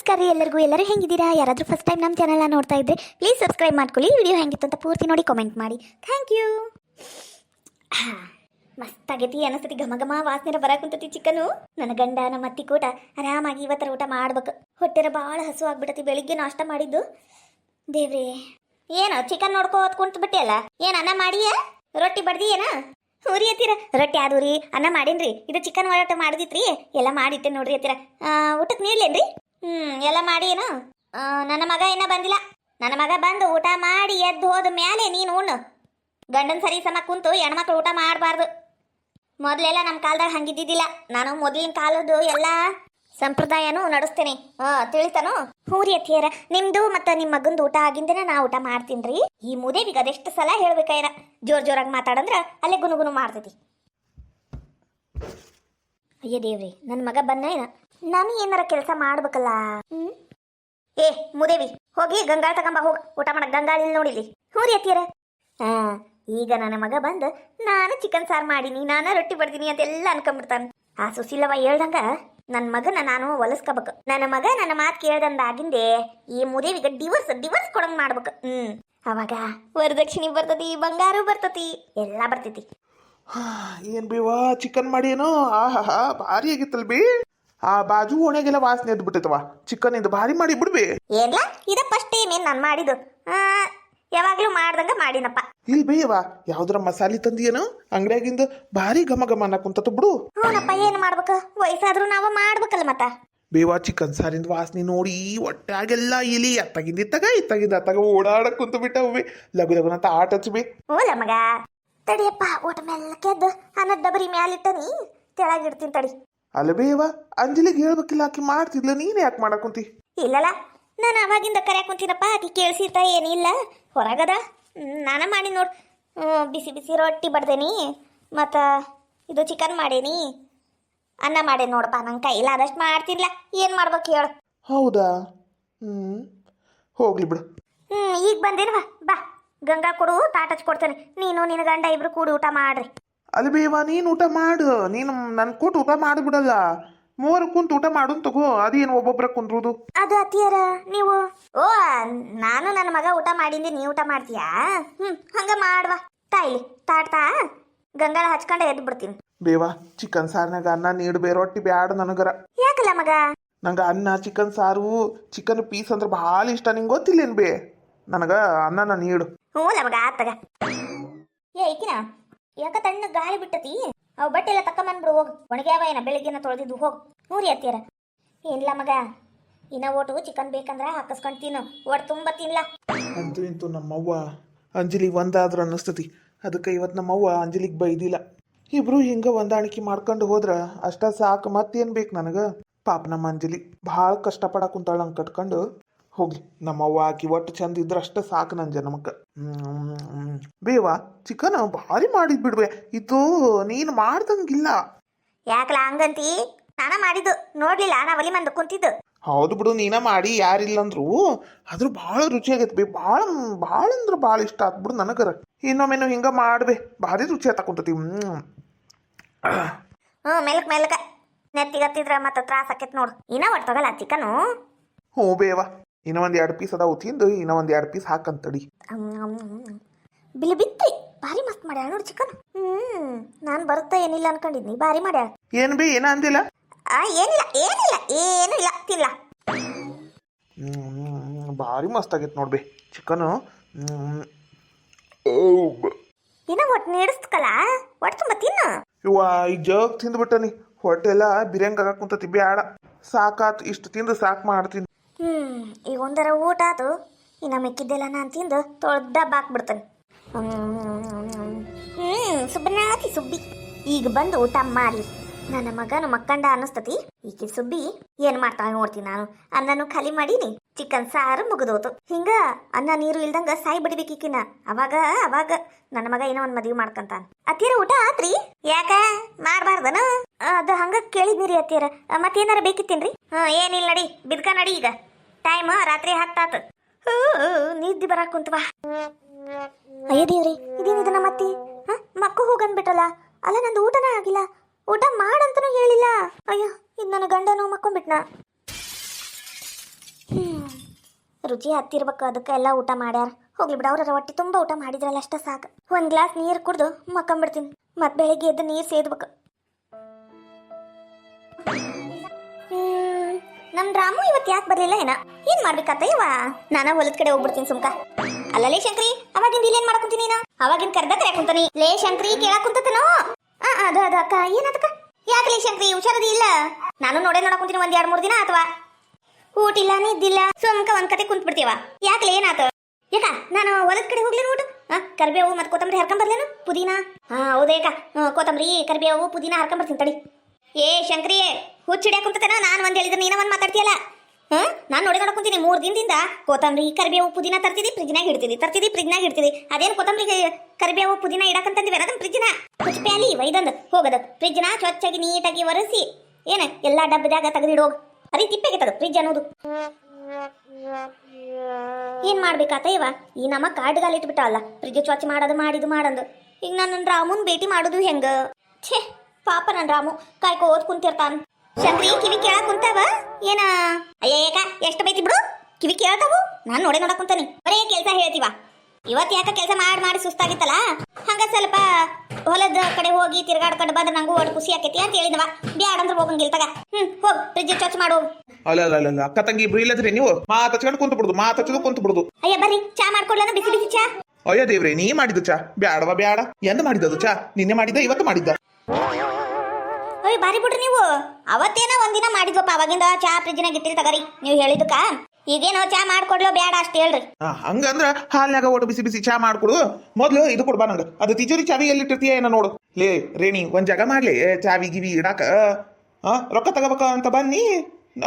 ನಮಸ್ಕಾರ ರೀ ಎಲ್ಲರೂ ಹೆಂಗಿದ್ದೀರಾ? ಯಾರಾದರೂ ಫಸ್ಟ್ ಟೈಮ್ ನಮ್ಮ ಚಾನಲ್ನ ನೋಡ್ತಾ ಇದ್ರೆ ಪ್ಲೀಸ್ ಸಬ್ಸ್ಕ್ರೈಬ್ ಮಾಡ್ಕೊಳ್ಳಿ. ವಿಡಿಯೋ ಹೆಂಗಿತ್ತು ಅಂತ ಪೂರ್ತಿ ನೋಡಿ ಕಾಮೆಂಟ್ ಮಾಡಿ. Thank you. ಮಸ್ತಾಗೈತಿ ಅನಿಸ್ತತಿ, ಘಮ ಘಮ ವಾಸನೆ ಬರಾಕುಂತತಿ ಚಿಕನು. ನನ್ನ ಗಂಡ ನಮ್ಮ ಅತ್ತಿ ಕೂಟ ಆರಾಮಾಗಿ ಇವತ್ತರ ಊಟ ಮಾಡ್ಬೇಕು. ಹೊಟ್ಟೆರ ಭಾಳ ಹಸು ಆಗ್ಬಿಟ್ಟತಿ, ಬೆಳಿಗ್ಗೆ ನಾಷ್ಟ ಮಾಡಿದ್ದು. ದೇವ್ರೇ, ಏನು ಚಿಕನ್ ನೋಡ್ಕೋತ ಕುಂತ ಬಿಟ್ಟಿಯಲ್ಲ? ಏನು ಅನ್ನ ಮಾಡಿಯ? ರೊಟ್ಟಿ ಬಡ್ದಿ ಏನ? ಹುರಿ ಅತ್ತೀರ ರೊಟ್ಟಿ ಆದು ರೀ, ಅನ್ನ ಮಾಡೇನ್ರಿ. ಇದು ಚಿಕನ್ ಒಳಟ ಮಾಡಿದಿತ್ರಿ, ಎಲ್ಲ ಮಾಡಿಟ್ಟೆ ನೋಡ್ರಿ ಅತ್ತೀರ. ಊಟಕ್ಕೆ ನೀಡ್ಲೇನ್ರಿ? ಎಲ್ಲ ಮಾಡಿ ಏನು? ನನ್ನ ಮಗ ಏನ ಬಂದಿಲ್ಲ. ನನ್ನ ಮಗ ಬಂದು ಊಟ ಮಾಡಿ ಎದ್ದು ಹೋದ ಮ್ಯಾಲೆ ನೀನು ಉಣ್ಣು. ಗಂಡನ ಸರಿ ಸಮ ಕುಂತು ಹೆಣ್ಮಕ್ಳು ಊಟ ಮಾಡಬಾರ್ದು. ಮೊದಲೆಲ್ಲ ನಮ್ಮ ಕಾಲದಾಗ ಹಂಗಿದ್ದಿದ್ದಿಲ್ಲ. ನಾನು ಮೊದಲಿನ ಕಾಲದ್ದು ಎಲ್ಲ ಸಂಪ್ರದಾಯನೂ ನಡೆಸ್ತೇನೆ, ತಿಳಿತಾನು. ಹೂರಿ ಅತ್ತಿಯರ, ನಿಮ್ದು ಮತ್ತು ನಿಮ್ಮ ಮಗಂದು ಊಟ ಆಗಿಂದನೇ ನಾ ಊಟ ಮಾಡ್ತೀನಿ. ಈ ಮುದೇವಿಗೆ ಅದೆಷ್ಟು ಸಲ ಹೇಳ್ಬೇಕಾಯ್ರ, ಜೋರಾಗಿ ಮಾತಾಡಂದ್ರ ಅಲ್ಲೇ ಗುನುಗುನು ಮಾಡ್ತೈತಿ. ಅಯ್ಯ ದೇವ್ರಿ, ನನ್ನ ಮಗ ಬನ್ನ ಏನ? ನಾನು ಏನಾರ ಕೆಲಸ ಮಾಡ್ಬೇಕಲ್ಲ. ಏ ಮುದೇವಿ, ಹೋಗಿ ಗಂಗಾಳ ತಗೊಂಬ, ಹೋಗ ಊಟ ಮಾಡಕ್. ಗಂಗಾಳ ಇಲ್ಲಿ ನೋಡಿಲಿ. ಹೂರಿ ಅತ್ತಿಯರ, ಈಗ ನನ್ನ ಮಗ ಬಂದು ನಾನು ಚಿಕನ್ ಸಾರು ಮಾಡೀನಿ, ನಾನು ರೊಟ್ಟಿ ಬಡ್ತೀನಿ ಅಂತೆಲ್ಲ ಅನ್ಕೊಂಡ್ಬಿಡ್ತಾನೆ. ಆ ಸುಶೀಲವ ಹೇಳ್ದಂಗ ನನ್ನ ಮಗನ ನಾನು ಹೊಲಸ್ಕೋಬೇಕು. ನನ್ನ ಮಗ ನನ್ನ ಮಾತು ಕೇಳ್ದಂದಾಗಿಂದೆ ಈ ಮುದೇವಿಗೆ ಡಿವರ್ಸ್ ಕೊಡಂಗ್ ಮಾಡ್ಬೇಕು. ಅವಾಗ ವರದಕ್ಷಿಣೆ ಬರ್ತತಿ, ಬಂಗಾರ ಬರ್ತತಿ, ಎಲ್ಲ ಬರ್ತೈತಿ. ಏನ್ ಬೇವಾ ಚಿಕನ್ ಮಾಡಿ ಏನೋ? ಆಹಾ ಭಾರಿ ಆಗಿತ್ತಲ್ ಬೇ. ಆ ಬಾಜು ಓಣೆಗೆಲ್ಲ ವಾಸನೆ ಎದ್ದು ಬಿಟ್ಟೈತವ ಚಿಕನ್ ಇಂದ. ಭಾರಿ ಮಾಡಿ ಬಿಡ್ಬೇ. ಏನ್ಲ ಇದ ಫಸ್ಟ್ ಟೈಮ್ ಏನ್ ನಾನು ಮಾಡಿದ್ದು? ಯಾವಾಗ್ಲೂ ಮಾಡ್ದಂಗ ಮಾಡಿನಪ್ಪ. ಇಲ್ ಬೇಯವ ಯಾವ್ದಾರ ಮಸಾಲೆ ತಂದಿಯೇನು ಅಂಗಡಿಯಾಗಿಂದ? ಭಾರಿ ಘಮ ಘಮ ಅನ್ನ ಕುಂತತ ಬಿಡು. ಹ್ಞೂನಪ್ಪ, ಏನ್ ಮಾಡ್ಬೇಕು, ವಯಸ್ಸಾದ್ರೂ ನಾವ ಮಾಡ್ಬೇಕಲ್ಲ ಮತ್ತ. ಬೇವಾ ಚಿಕನ್ ಸಾರಿಂದ ವಾಸನೆ ನೋಡಿ ಹೊಟ್ಟಾಗೆಲ್ಲ ಇಲಿ ಅತ್ತಾಗಿಂದ ಇತ್ತಾಗಿಂದ ಅತ್ತಾಗ ಓಡಾಡಕ್ ಕುಂತು ಬಿಟ್ಟವೆ. ಲಗು ಲಗುನಂತ ಆಟ ಹಚ್ಬೇ. ಓಲ ಮಗ ತಡಿಯಪ್ಪ, ಊಟ ಮೆಲ್ಲಕ್ಕೆದ್ದು ಅನ್ನದ ಡಬರಿ ಮ್ಯಾಲಿಟ್ಟನಿ, ತೆಳಗಿಡ್ತೀನಿ ತಡಿ. ಅಲ್ಲ ಬೇವ, ಅಂಜಲಿಗೆ ಹೇಳ್ಬೇಕಿಲ್ಲ, ಆಕಿ ಮಾಡ್ತಿದ್ಲ, ನೀನ್ ಯಾಕೆ ಮಾಡಕ್ ಕುಂತಿ? ಇಲ್ಲಲ್ಲ, ನಾನು ಅವಾಗಿಂದ ಕರ್ಯಾಕ ಕುಂತೀನಪ್ಪ. ಆಕಿ ಕೇಳಿಸಿರ್ತಾ ಏನಿಲ್ಲ, ಹೊರಗದ. ನಾನ ಮಾಡಿ ನೋಡು. ಬಿಸಿ ಬಿಸಿ ರೊಟ್ಟಿ ಬಡ್ದೇನಿ, ಮತ್ತು ಇದು ಚಿಕನ್ ಮಾಡೇನಿ, ಅನ್ನ ಮಾಡೇನಿ ನೋಡಪ್ಪ. ನಂಗೆ ಕೈಲ್ಲ ಆದಷ್ಟು ಮಾಡ್ತಿರ್ಲ, ಏನು ಮಾಡ್ಬೇಕು ಹೇಳು? ಹೌದಾ? ಹೋಗ್ಲಿ ಬಿಡು. ಈಗ ಬಂದೇನವ, ಬಾ ಗಂಗಾ ಕೊಡು, ತಾಟ ಹಚ್ಕೊಡ್ತೇನೆ. ನೀನು ನಿನ್ನ ಗಂಡ ಇಬ್ರು ಕೂಡಿ ಊಟ ಮಾಡ್ರಿ. ಅಲ್ಲಿ ಬೇವ ನೀನು ಊಟ ಮಾಡು, ನೀನು ನನ್ ಕೂಟ ಊಟ ಮಾಡಿಬಿಡಲ್ಲ. ಮೂವರು ಕುಂತು ಊಟ ಮಾಡೋನ್ ತಗೋ, ಅದೇನು ಒಬ್ಬೊಬ್ರ ಕುಂದ್ರುದು? ಅದು ಅತ್ತಿಯರ ನೀವು. ಓ, ನಾನು ನನ್ನ ಮಗ ಊಟ ಮಾಡಿಂದೆ ನೀ ಊಟ ಮಾಡ್ತೀಯಾ? ಹಂಗ ಮಾಡ್ವಾ. ತಾಯಿಲಿ ತಾಡ್ತಾ ಗಂಗಾಳ ಹಚ್ಕೊಂಡೆ ಎದ್ದು ಬಿಡ್ತೀನಿ. ಬೇವ ಚಿಕನ್ ಸಾರ್ನಾಗ ಅನ್ನ ನೀಡ್ಬೇ, ರೊಟ್ಟಿ ಬ್ಯಾಡ ನನಗರ. ಯಾಕಲ್ಲ ಮಗ? ನಂಗ ಅನ್ನ, ಚಿಕನ್ ಸಾರು, ಚಿಕನ್ ಪೀಸ್ ಅಂದ್ರೆ ಭಾಳ ಇಷ್ಟ. ನಿಂಗೆ ಗೊತ್ತಿಲ್ಲೇನ್ ಬೇ? ನನಗ ಅನ್ನನ ನೀಡು. ಹ್ಞೂಲ ಮಗ, ಆತಗ. ಏಕಿನ ಯಾಕ ತಣ್ಣ ಗಾಳಿ ಬಿಟ್ಟತಿ? ಅವು ಬಟ್ಟೆ ಎಲ್ಲ ತಕೊಂಬಂದ್ಬಿಡು, ಹೋಗು. ಒಣಗ್ಯಾವ ಏನ ಬೆಳಿಗ್ಗೆನ ತೊಳೆದಿದ್ದು, ಹೋಗು. ಹೂರಿ ಅತ್ತಿಯರ, ಏನಿಲ್ಲ ಮಗ, ಇನ್ನ ಓಟು ಚಿಕನ್ ಬೇಕಂದ್ರ ಹಾಕಿಸ್ಕೊಂಡು ತಿನ್ನು, ಒಟ್ಟು ತುಂಬ ತಿನ್ಲ. ಅಂತೂ ಇಂತೂ ನಮ್ಮವ್ವ ಅಂಜಲಿ ಒಂದಾದ್ರ ಅನ್ನಿಸ್ತತಿ. ಅದಕ್ಕೆ ಇವತ್ತು ನಮ್ಮವ್ವ ಅಂಜಲಿಗೆ ಬೈದಿಲ್ಲ. ಇಬ್ರು ಹಿಂಗ ಹೊಂದಾಣಿಕೆ ಮಾಡ್ಕೊಂಡು ಹೋದ್ರ ಅಷ್ಟ ಸಾಕು, ಮತ್ತೇನ್ ಬೇಕು ನನಗ? ಪಾಪ ನಮ್ಮ ಅಂಜಲಿ ಭಾಳ ಕಷ್ಟಪಡಕ್ ಕುಂತಾಳ. ಹಂಗೆ ಕಟ್ಕೊಂಡು ಹೋಗ್ಲಿ. ನಮ್ಮವ್ವ ಆಕಿ ಒಟ್ಟು ಚಂದ ಇದ್ರ ಅಷ್ಟ ಸಾಕು ನನ್ನ ಜನಮಕ್ಕ. ಬೇವಾ ಚಿಕನ್ ಭಾರಿ ಮಾಡಿದ್ ಬಿಡ್ಬೇ, ಇದು ನೀನು ಮಾಡ್ದಂಗಿಲ್ಲ. ಯಾಕಲ್ಲ ಹಂಗಂತಿ? ನಾನ ಮಾಡಿದ್ದು ನೋಡ್ಲಿಲ್ಲ, ನಾ ಒಲಿ ಮಂದ ಕುಂತಿದ್ದು. ಹೌದು ಬಿಡು, ನೀನ ಮಾಡಿ, ಯಾರಿಲ್ಲಂದ್ರು. ಆದ್ರೂ ಭಾಳ ರುಚಿ ಆಗೈತೆ ಬೇ, ಭಾಳ ಭಾಳ ಅಂದ್ರೆ ಭಾಳ ಇಷ್ಟ ಆತ್ ಬಿಡು ನನಗರ. ಇನ್ನೊಮ್ಮೆನು ಹಿಂಗ ಮಾಡ್ಬೇ, ಭಾರಿ ರುಚಿ ಆತ ಕುಂತತಿ. ಮೆಲ್ಕ ನೆತ್ತಿಗತ್ತಿದ್ರ ಮತ್ತೆ ತ್ರಾಸ ಆಕೈತ್ ನೋಡು. ಇನ್ನ ಒಟ್ಟೋಗಲ್ಲ ಚಿಕನು. ಹ್ಞೂ ಬೇವ, ಇನ್ನ ಒಂದ್ 2 ಪೀಸ್ ಅದಾವು, ತಿಂದು ಇನ್ನ ಒಂದ್ 2 ಪೀಸ್ ಹಾಕಂತಡಿ. ಬಿಲ್ ಬಿತ್ತಿ ಭಾರಿ ಮಸ್ತ್ ಮಾಡ್ಯಾಳ ನೋಡಿ ಚಿಕನ್. ನಾನು ಬರುತ್ತಾ ಏನಿಲ್ಲ ಅನ್ಕೊಂಡಿದ್ನಿ, ಭಾರಿ ಮಾಡ್ಯಾಳ. ಏನ್ ಬೇ, ಏನ ಅಂದಿಲ್ಲ? ಏನು ಇಲ್ಲ ತಿನ್ಲ. ಭಾರಿ ಮಸ್ತ್ ಆಗೈತೆ ನೋಡ್ಬೇ ಚಿಕನು. ಇನ್ನ ಒಟ್ಟು ನೀಡಿಸ್ಕಲ್ಲ, ಒಟ್ಟು ತುಂಬ ತಿನ್ನು. ಇವ ಈ ಜಗ್ ತಿಂದ್ಬಿಟ್ಟನಿ, ಹೊಟ್ಟೆ ಎಲ್ಲ ಬಿರಿಯಂಗ್ ಆಗಾಕ್ ಕುಂತತಿ. ಬ್ಯಾಡ, ಸಾಕಾತು, ಇಷ್ಟು ತಿಂದು ಸಾಕು ಮಾಡ್ತೀನಿ. ಈಗ ಒಂದರ ಊಟ ಆತು, ಇನ್ನ ಮಿಕ್ಕಿದ್ದೆಲ್ಲ ನಾನು ತಿಂದು ತೊಳ್ದ ಬಾಕ್ಬಿಡ್ತೇನೆ. ಸುಬ್ಬನಾತಿ ಸುಬ್ಬಿ ಈಗ ಬಂದು ಊಟ ಮಾಡಿ. ನನ್ನ ಮಗನು ಮಕ್ಕಂಡ ಅನ್ನಿಸ್ತತಿ. ಈಕೆ ಸುಬ್ಬಿ ಏನ್ ಮಾಡ್ತಾಳೆ ನೋಡ್ತೀನಿ ನಾನು. ಅನ್ನನು ಖಾಲಿ ಮಾಡೀನಿ, ಚಿಕನ್ ಸಾರು ಮುಗಿದೋತು. ಹಿಂಗ ಅನ್ನ ನೀರು ಇಲ್ದಂಗ ಸಾಯಿ ಬಿಡ್ಬೇಕೀಕಿನ. ಅವಾಗ ನನ್ನ ಮಗ ಏನೋ ಒಂದ್ ಮದ್ವಿ ಮಾಡ್ಕಂತಾನ. ಅತ್ತಿಯರ ಊಟ ಆತ್ರಿ? ಯಾಕ ಮಾಡ್ಬಾರ್ದನ? ಅದು ಹಂಗ ಕೇಳಿದ್ನಿರಿ ಅತ್ತಿಯರ. ಮತ್ತೇನಾರ ಬೇಕಿತ್ತೇನ್ರಿ? ಏನಿಲ್ಲ, ನಡಿ ಬಿದ್ಕ ನಡಿ. ಈಗ ಟೈಮ್ ರಾತ್ರಿ 10 ಆತು. ನಿದ್ದೆ ಬರಾಕ್ ಕುಂತವಾ. ಅಯ್ಯ ದೇವ್ರಿ, ಇದೇನಿದ ನಮ್ಮತ್ತಿ ಮಕ್ಕು ಹೋಗಂದ್ಬಿಟ್ಟಲ್ಲ. ಅಲ್ಲ, ನಂದು ಊಟನ ಆಗಿಲ್ಲ. ಊಟ ಮಾಡಂತನೂ ಹೇಳಿಲ್ಲ. ಅಯ್ಯೋ, ಇದು ನನ್ನ ಗಂಡನೂ ಮಕ್ಕೊಂಡ್ಬಿಟ್ನ. ರುಚಿ ಹತ್ತಿರ್ಬೇಕು, ಅದಕ್ಕೆ ಎಲ್ಲ ಊಟ ಮಾಡ್ಯಾರ. ಹೋಗ್ಲಿ ಬಿಡ, ಅವ್ರ ಹೊಟ್ಟೆ ತುಂಬ ಊಟ ಮಾಡಿದ್ರಲ್ಲ ಅಷ್ಟ ಸಾಕು. ಒಂದು ಗ್ಲಾಸ್ ನೀರು ಕುಡ್ದು ಮಕ್ಕೊಂಬಿಡ್ತೀನಿ. ಮತ್ತೆ ಬೆಳಿಗ್ಗೆ ಎದ್ದು ನೀರು ಸೇದ್ಬೇಕು. ನಮ್ ರಾಮು ಇವತ್ತು ಯಾಕೆ ಬರ್ಲಿಲ್ಲ ಏನ? ಏನ್ ಮಾಡ್ಬೇಕತ್ತ ಇವ? ನಾನ ಹೊಲದ ಕಡೆ ಹೋಗ್ಬಿಡ್ತೀನಿ ಸುಮ್ಕ. ಅಲ್ಲಲೇ ಶಂಕ್ರಿ, ಅವಾಗಿಂದ ಇಲ್ಲೇನ್ ಮಾಡಕುಂತೀನಿ ನೀನು? ಅವಾಗಿಂದ ಕರ್ದ ಕರೆ ಕುಂತಾನಿ. ಲೇ ಶಂಕ್ರಿ, ಕೇಳಕ್ ಕುಂತತನೋ? ಅದು ಅಕ್ಕ, ಏನದಕ್ಕ? ಯಾಕೆ ಲೇ ಶಂಕ್ರಿ, ಹುಷಾರದಿ ಇಲ್ಲ? ನಾನು ನೋಡಕುಂತೀನಿ ಒಂದ್ 2-3 ದಿನ ಅಥವಾ ಊಟಿಲ್ಲ ನಿದ್ದಿಲ್ಲ, ಸುಮ್ಕ ಒಂದ್ ಕತೆ ಕುಂತ್ ಬಿಡ್ತೀವ. ಯಾಕಲೇ ಏನಾತ? ಯಾಕ ನಾನು ಹೊಲದ ಕಡೆ ಹೋಗ್ಲಿ ನೋಡು. ಕರಿಬೇವು ಮತ್ತೆ ಕೊತ್ತಂಬರಿ ಹರ್ಕೊಂಡ್ ಬರ್ಲೇನು? ಪುದೀನಾ? ಹೌದೇಕ, ಕೊತ್ತಂಬರಿ ಕರಿಬೇವು ಪುದೀನಾ ಹರ್ಕೊಂಡ್ ಬರ್ತೀನಿ ತಡಿ. ಏ ಶಂಕ್ರಿ, ಹುಚ್ಚಿಡ್ಯಾಕ ಕುಂತತನ? ನಾನು ಒಂದ್ ಹೇಳಿದ್ರೆ ನೀನ ಒಂದ್ ಮಾತಾಡ್ತೀಯಲ್ಲ. ನಾನು ನೋಡಕುಂತೀನಿ 3 ದಿನದಿಂದ ಕೊತ್ತಂಬರಿ ಕರಿಬೇವು ಪುದೀನಾ ತರ್ತಿದಿ, ಫ್ರಿಜ್ನಾಗ ಇಡ್ತಿದಿ. ಅದೇನು ಕೊತ್ತಂಬರಿ ಕರಿಬೇವು ಪುದೀನಾ ಇಡಕಂತಂದಿವಿ ಅದನ್ನ ಫ್ರಿಜ್ನ ಹುಚ್ಚಪ್ಯಾಲಿ ವೈದಂದು ಹೋಗದ ಫ್ರಿಜ್ನ ಸ್ವಚ್ಛಾಗಿ ನೀಟಾಗಿ ಒರೆಸಿ ಏನ ಎಲ್ಲಾ ಡಬ್ಬದಾಗ ತೆಗೆದಿಡೋಗ. ಅದೇ ತಿಪ್ಪೆಗೆತ್ತದ ಫ್ರಿಜ್ ಅನ್ನೋದು. ಏನ್ ಮಾಡ್ಬೇಕಾತ ಇವ? ಈ ನಮ್ಮ ಕಾಡ್ಗಾಲ ಇಟ್ಬಿಟ್ಟಲ್ಲ, ಫ್ರಿಜ್ ಸ್ವಚ್ಛ ಮಾಡೋದು ಮಾಡಂದು. ಈಗ ನನ್ನ ರಾಮುನ್ ಭೇಟಿ ಮಾಡೋದು ಹೆಂಗ? ಛೇ ಪಾಪ ನನ್ ರಾಮು ಕಾಯ್ಕೋದ್ ಕುಂತಿರ್ತಾನ. ಶಂಕ್ರಿ, ಕಿವಿ ಕೇಳಕ್ ಕುಂತಾವ ಏನ? ಅಯ್ಯಕ ಎಷ್ಟು ಬೈತಿ ಬಿಡು, ಕಿವಿ ಕೇಳ್ತಾವು. ನಾನ್ ನೋಡಕ್ ಕುಂತಾನಿ, ಬರೇ ಕೆಲ್ಸ ಹೇಳ್ತೀವ. ಇವತ್ ಯಾಕ ಕೆಲಸ ಮಾಡಿ ಸುಸ್ತಾಗಿತ್ತಲ್ಲ, ಹಂಗ ಸ್ವಲ್ಪ ಹೊಲದ ಕಡೆ ಹೋಗಿ ತಿರ್ಗಾಡ್ಕೊಂಡು ಬಂದ್ರೆ ನಂಗೂ ಒಟ್ಟು ಖುಷಿ ಆಕೈತಿ ಅಂತ ಹೇಳಿದವ. ಬ್ಯಾಡಂದ್ರೆ ಹೋಗಂಗಿಲ್ಲ ತಗ. ಹೋಗ್ ಫ್ರಿಜ್ ಸ್ವಚ್ಛ ಮಾಡು. ಅಲ್ಲ ಅಕ್ಕ ತಂಗಿ ಇಬ್ರು ಇಲ್ಲದ್ರಿ ನೀವು ಮಾತಾಡ್ಕೊಂಡು ಕುಂತ ಬಿಡುದು. ಅಯ್ಯ ಬರ್ರಿ, ಚಾ ಮಾಡ್ಕೊಡ್ಲಾನ? ಬಿಸಿ ಬಿಸಿ ಚಾ. ಅಯ್ಯ ದೇವ್ರೆ, ನೀ ಮಾಡಿದ್ದು ಚಾ ಬ್ಯಾಡ. ಎಂದ ಮಾಡಿದ್ದು ಚಾ? ನಿನ್ನೆ ಮಾಡಿದ್ದ, ಇವತ್ತು ಮಾಡಿದ್ದ? ಅಯ್ಯ ಬಾರಿ ಬಿಡ್ರಿ ನೀವು. ಅವತ್ತೇನ ಒಂದಿನ ಮಾಡಿದ್ವಪ್ಪ, ಅವಾಗಿಂದ ಚಾ ಫ್ರಿಜ್ನಾಗ ಇಟ್ಟಿಲ್ ತಗರಿ. ನೀವು ಹೇಳಿದಕ್ಕ ಈಗೇನೋ ಚಾ ಮಾಡ್ಕೊಡ್ಲೋ ಬ್ಯಾಡ ಅಷ್ಟ ಹೇಳ್ರಿ. ಹಂಗಂದ್ರ ಹಾಲ್ನಾಗ ಒಟ್ಟು ಬಿಸಿ ಚಾ ಮಾಡ್ಕೊಡು. ಮೊದ್ಲು ಇದು ಕೊಡ್ಬಾ ನಂಗ, ಅದು ತಿಜೋರಿ ಚಾವಿ ಎಲ್ಲಿಟ್ಟಿರ್ತೀಯ ಏನ ನೋಡು. ಲೇ ರೇಣಿ, ಒಂದ್ ಜಾಗ ಮಾಡ್ಲಿ ಚಾವಿ ಗಿವಿ ಇಡಾಕ. ರೊಕ್ಕ ತಗೋಬೇಕ ಅಂತ ಬನ್ನಿ,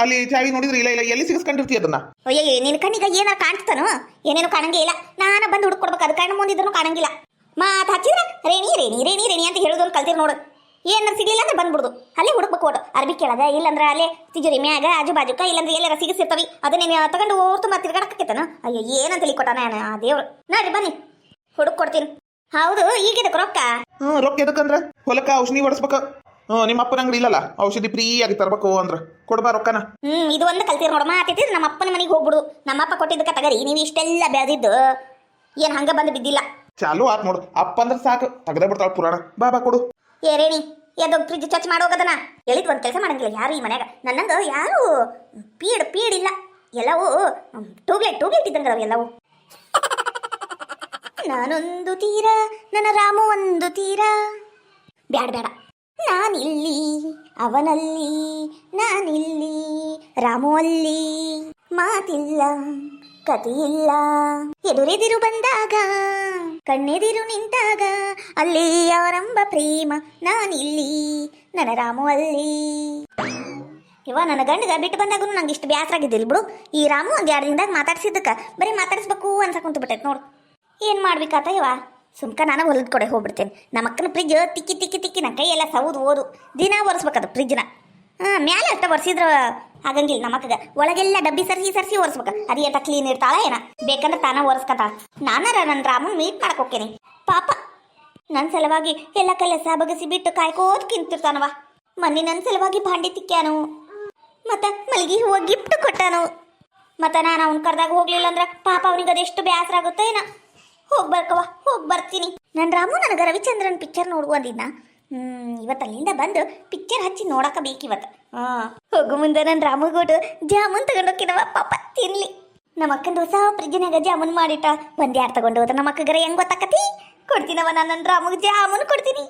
ಅಲ್ಲಿ ಚಾವಿ ನೋಡಿದ್ರೆ ಇಲ್ಲ ಎಲ್ಲಿ ಸಿಗಿಸ್ಕೊಂಡಿರ್ತೀಯ ಅದನ್ನ? ಅಯ್ಯಯ್ಯ, ನಿನ್ ಕಣ್ಣಿಗ ಏನಾರ ಕಾಣ್ತಾನೋ? ಏನೇನು ಕಾಣಂಗೇ ಇಲ್ಲ. ನಾನು ಬಂದು ಹುಡುಕೊಡ್ಬೇಕು, ಅದು ಕಣ್ಣು ಮುಂದಿದ್ರು ಕಾಣಂಗಿಲ್ಲ. ಮಾತು ಹಚ್ಚಿದ್ರ ರೇಣಿ ಅಂತ ಹೇಳೋದೊಂದು ಕಲ್ತಿರ್ ನೋಡು. ಏನಾರ ಸಿಗ್ಲಿಲ್ಲ ಅಂದ್ರೆ ಬಂದ್ಬಿಡುದು. ಅಲ್ಲೇ ಹುಡುಕ್ಬೇಕು, ಒಟ್ಟು ಅರ್ಬಿ ಕೆಳಗ, ಇಲ್ಲಂದ್ರ ಅಲ್ಲೇ ತಿಜೋರಿ ಮ್ಯಾಗ ಆಜು ಬಾಜುಕ, ಇಲ್ಲಂದ್ರೆ ಎಲ್ಲಾರ ಸಿಗಿಸಿರ್ತವಿ. ಅದನ್ನೇ ತಗೊಂಡು ಓರ್ತು ಮತ್ತೆ ತಿರ್ಗಾಡಕತ್ತೇನ? ಅಯ್ಯ, ಏನಂತ ಕೊಟ್ಟಾನ ಆ ದೇವ್ರು. ನೋಡ್ರಿ ಬನ್ನಿ, ಹುಡುಕ್ ಕೊಡ್ತೀನಿ. ಹೌದು, ಈಗಿದಕ್ಕೆ ರೊಕ್ಕ? ರೊಕ್ಕ ಎದಕ್ಕಂದ್ರ ಹೊಲಕ್ಕ ಔಷಧಿ ಹೊಡಿಸ್ಬೇಕ. ನಿಮ್ಮ ಅಪ್ಪನ ಅಂಗಡಿ ಇಲ್ಲಲ್ಲ, ಔಷಧಿ ಫ್ರೀ ಆಗಿ ತರ್ಬೇಕು ಅಂದ್ರ ಕೊಡ್ಬಾ ರೊಕ್ಕನ. ಇದು ಒಂದು ಕಲ್ತಿರ್ ನೋಡ. ಮಾತಿದ್ರೆ ನಮ್ಮ ಅಪ್ಪನ ಮನೆಗೆ ಹೋಗ್ಬಿಡು. ನಮ್ಮಪ್ಪ ಕೊಟ್ಟಿದ್ದಕ್ಕ ತಗರಿ. ನೀವು ಇಷ್ಟೆಲ್ಲ ಬೆಳೆದಿದ್ದು ಏನ್ ಹಂಗ ಬಂದು ಬಿದ್ದಿಲ್ಲ. ಚಾಲು ಆತ್ ನೋಡು, ಅಪ್ಪ ಅಂದ್ರೆ ಸಾಕು, ತೆಗದ ಬಿಡ್ತಾಳ ಪುರಾಣ. ಬಾ ಕೊಡು. ಏ ರೇಣಿ, ಯಾವ್ದೋ ಫ್ರಿಜ್ ಸ್ವಚ್ಛ ಮಾಡೋಗದನ ಹೇಳಿದ್ ಒಂದ್ ಕೆಲಸ ಮಾಡಂಗಿಲ್ಲ ಯಾರು ಈ ಮನ್ಯಾಗ. ನನ್ನಂಗ ಯಾರು ಪೀಡ್ ಇಲ್ಲ. ಎಲ್ಲವೂ ಟ್ಯೂಬ್ಲೈಟ್ ಇದ್ದಂಗ ಎಲ್ಲವೂ. ನಾನೊಂದು ತೀರ, ನನ್ನ ರಾಮು ಒಂದು ತೀರ. ಬ್ಯಾಡ, ನಾನಿಲ್ಲಿ ಅವನಲ್ಲಿ, ನಾನಿಲ್ಲಿ ರಾಮು ಅಲ್ಲಿ. ಮಾತಿಲ್ಲ ಕಥೆಯಿಲ್ಲ, ಎದುರೆದಿರು ಬಂದಾಗ ಕಣ್ಣೆದಿರು ನಿಂತಾಗ ಅಲ್ಲಿ ಆರಂಭ ಪ್ರೇಮ. ನಾನಿಲ್ಲಿ ನನ್ನ ರಾಮು ಅಲ್ಲಿ. ಇವ ನನ್ನ ಗಂಡಗ ಬಿಟ್ಟು ಬಂದಾಗೂ ನಂಗೆ ಇಷ್ಟು ಬೇಸರ ಆಗಿದ್ದಿಲ್ಲ ಬಿಡು. ಈ ರಾಮು ಒಂದ್ 2 ದಿನದಾಗ ಮಾತಾಡ್ಸಿದ್ದಕ್ಕ ಬರೀ ಮಾತಾಡಿಸ್ಬೇಕು ಅಂತ ಕುಂತು ಬಿಟ್ಟೈತೆ ನೋಡು. ಏನ್ ಮಾಡ್ಬೇಕಾತ ಇವ? ಸುಮ್ಕ ನಾನು ಹೊಲದ ಕಡೆ ಹೋಗ್ಬಿಡ್ತೇನೆ. ನಮ್ಮ ಅಕ್ಕನ ಫ್ರಿಜ್ ತಿಕ್ಕಿ ನನ್ನ ಕೈ ಎಲ್ಲ ಸೌದು ಓದು ದಿನ ಒರೆಸ್ಬೇಕದು ಫ್ರಿಜ್ನ. ಮ್ಯಾಲೆ ಅಷ್ಟ ಒರೆಸಿದ್ರ ಆಗಂಗಿಲ್ಲ. ನಮ್ಮ ಅಕ್ಕಗ ಒಳಗೆಲ್ಲ ಡಬ್ಬಿ ಸರ್ಸಿ ಒರೆಸ್ಬೇಕು. ಅದೇಟ ಕ್ಲೀನ್ ಇರ್ತಾಳ ಏನ, ಬೇಕಂದ್ರೆ ತಾನ ಒರೆಸ್ಕತಾಳ. ನಾನಾರ ನನ್ನ ರಾಮನ್ ಮೀಟ್ ಮಾಡಕ್ ಹೋಗ್ತೇನೆ. ಪಾಪ ನನ್ನ ಸಲುವಾಗಿ ಎಲ್ಲ ಕೆಲಸ ಬಗಸಿ ಬಿಟ್ಟು ಕಾಯ್ಕೋದ್ ಕಿಂತಿರ್ತಾನವ. ಮೊನ್ನೆ ನನ್ನ ಸಲುವಾಗಿ ಭಾಂಡಿ ತಿಕ್ಕ್ಯಾನು, ಮತ್ತ ಮಲ್ಗಿ ಹೂವ ಗಿಫ್ಟ್ ಕೊಟ್ಟಾನು. ಮತ್ತ ನಾನು ಅವ್ನ ಕರ್ದಾಗ ಹೋಗ್ಲಿಲ್ಲ ಅಂದ್ರ ಪಾಪ ಅವನಿಗೆ ಅದೆಷ್ಟು ಬೇಸರ ಆಗುತ್ತೋ ಏನ. ಹೋಗಿ ಬರ್ತೀನಿ. ನನ್ನ ರಾಮು ನನಗೆ ರವಿಚಂದ್ರನ್ ಪಿಕ್ಚರ್ ನೋಡುವ ಅಂದಿದ್ನ. ಇವತ್ತು ಅಲ್ಲಿಂದ ಬಂದು ಪಿಕ್ಚರ್ ಹಚ್ಚಿ ನೋಡಕ ಬೇಕಿವತ್ತು. ಹೋಗು ಮುಂದೆ ನನ್ನ ರಾಮುಗೋಡು ಜಾಮೂನ್ ತಗೊಂಡೋಗಿನವ, ಪಾಪ ತಿನ್ಲಿ. ನಮ್ಮ ಅಕ್ಕನ ಹೊಸ ಫ್ರಿಜ್ನಾಗ ಜಾಮೂನ್ ಮಾಡಿಟ್ಟ. 1-2 ತಗೊಂಡು ಹೋದ. ನಮ್ಮ ಅಕ್ಕಗರ ಹೆಂಗ್ ಗೊತ್ತಾಕತಿ? ಕೊಡ್ತೀನವ, ನಾನು ನನ್ನ ರಾಮುಗೆ ಜಾಮೂನ್ ಕೊಡ್ತೀನಿ.